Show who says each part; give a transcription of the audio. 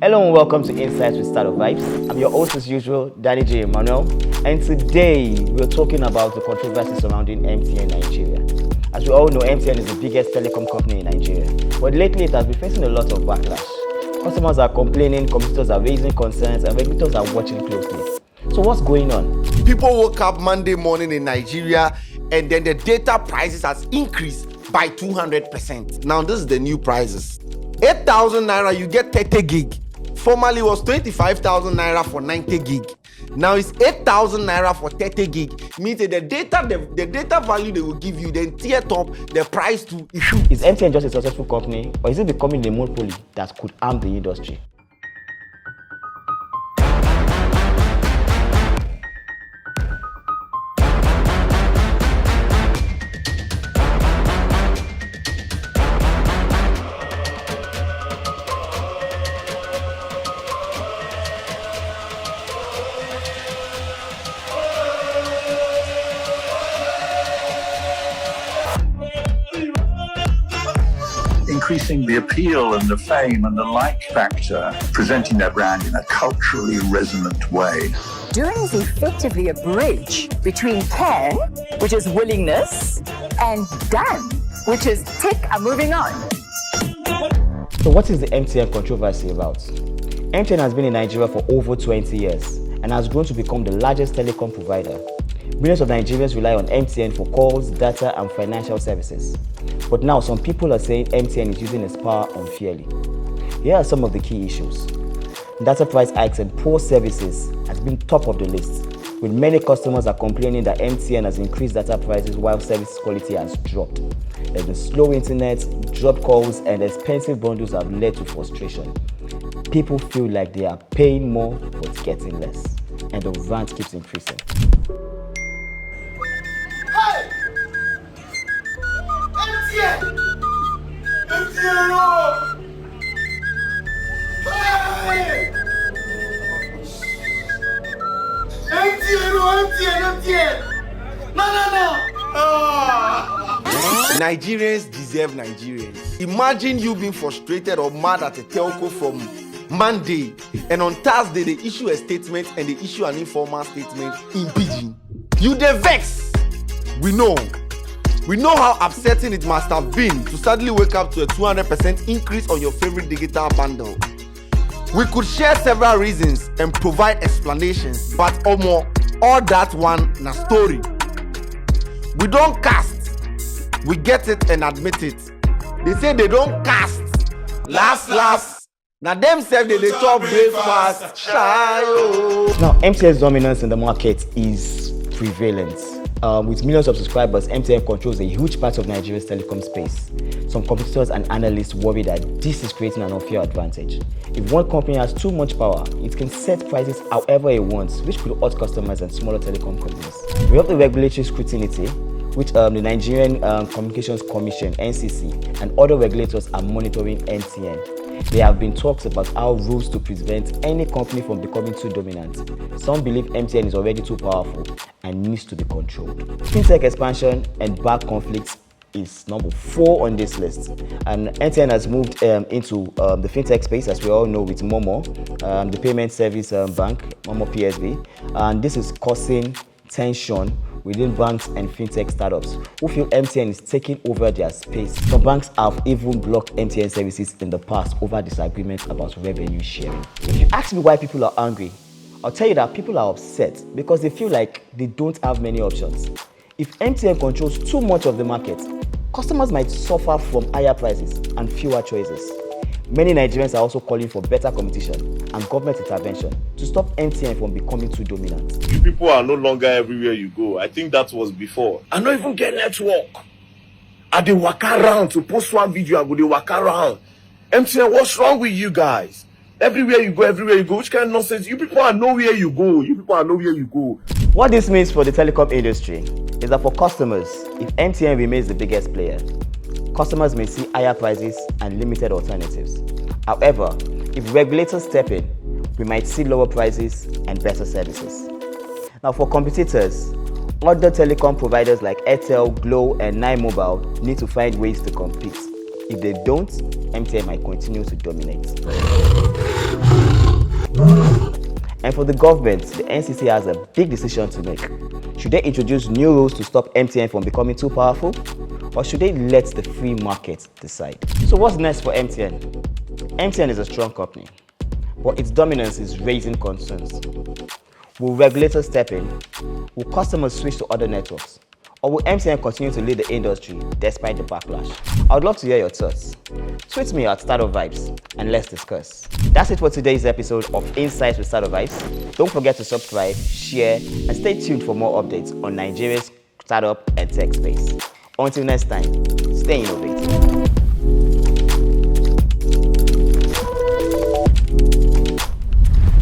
Speaker 1: Hello and welcome to Insights with StartupsVibes. I'm your host as usual, Danii Emmanuel, and today we're talking about the controversy surrounding MTN Nigeria. As we all know, MTN is the biggest telecom company in Nigeria, but lately it has been facing a lot of backlash. Customers are complaining, competitors are raising concerns, and regulators are watching closely. So what's going on?
Speaker 2: People woke up Monday morning in Nigeria and then the data prices has increased by 200%. Now this is the new prices. 8,000 naira, you get 30 gig. Formerly was 25,000 naira for 90 gig. Now it's 8,000 naira for 30 gig. Means that the data value they will give you, then tier top the price to issue.
Speaker 1: Is MTN just a successful company, or is it becoming a monopoly that could harm the industry?
Speaker 3: Increasing the appeal and the fame and the like factor, presenting their brand in a culturally resonant way.
Speaker 4: Doing is effectively a bridge between can, which is willingness, and done, which is tick, I'm moving on.
Speaker 1: So what is the MTN controversy about? MTN has been in Nigeria for over 20 years and has grown to become the largest telecom provider. Millions of Nigerians rely on MTN for calls, data, and financial services. But now some people are saying MTN is using its power unfairly. Here are some of the key issues. Data price hikes and poor services has been top of the list, with many customers are complaining that MTN has increased data prices while service quality has dropped. There's been slow internet, dropped calls, and expensive bundles have led to frustration. People feel like they are paying more but getting less, and the rant keeps increasing.
Speaker 2: Nigerians deserve Nigerians. Imagine you being frustrated or mad at a telco from Monday, and on Thursday they issue a statement and they issue an informal statement in pidgin. You dey vex. We know how upsetting it must have been to suddenly wake up to a 200% increase on your favorite digital bundle. We could share several reasons and provide explanations, but all that one na story. We don't cast. We get it and admit it. They say they don't cast. Last. Now themselves they chop breakfast.
Speaker 1: Now MTN's dominance in the market is prevalent. With millions of subscribers, MTN controls a huge part of Nigeria's telecom space. Some competitors and analysts worry that this is creating an unfair advantage. If one company has too much power, it can set prices however it wants, which could hurt customers and smaller telecom companies. We have the regulatory scrutiny, which the Nigerian Communications Commission, NCC, and other regulators are monitoring MTN. There have been talks about how rules to prevent any company from becoming too dominant. Some believe MTN is already too powerful and needs to be controlled. Fintech expansion and back conflicts is number 4 on this list. And MTN has moved into the Fintech space, as we all know, with MoMo, the payment service bank, MoMo PSB. And this is causing tension within banks and fintech startups who feel MTN is taking over their space. Some banks have even blocked MTN services in the past over disagreements about revenue sharing. If you ask me why people are angry, I'll tell you that people are upset because they feel like they don't have many options. If MTN controls too much of the market, customers might suffer from higher prices and fewer choices. Many Nigerians are also calling for better competition and government intervention to stop MTN from becoming too dominant.
Speaker 5: You people are no longer everywhere you go. I think that was before. I don't even get network. I dey waka around to post one video, I go dey waka around. MTN, what's wrong with you guys? Everywhere you go, which kind of nonsense? You people are nowhere you go.
Speaker 1: What this means for the telecom industry is that for customers, if MTN remains the biggest player, customers may see higher prices and limited alternatives. However, if regulators step in, we might see lower prices and better services. Now for competitors, other telecom providers like Airtel, Glo, and Nine Mobile need to find ways to compete. If they don't, MTN might continue to dominate. And for the government, the NCC has a big decision to make. Should they introduce new rules to stop MTN from becoming too powerful? Or should they let the free market decide? So what's next for MTN? MTN is a strong company, but its dominance is raising concerns. Will regulators step in? Will customers switch to other networks? Or will MTN continue to lead the industry despite the backlash? I would love to hear your thoughts. Tweet me at StartupsVibes and let's discuss. That's it for today's episode of Insights with StartupsVibes. Don't forget to subscribe, share, and stay tuned for more updates on Nigeria's startup and tech space. Until next time, stay innovative.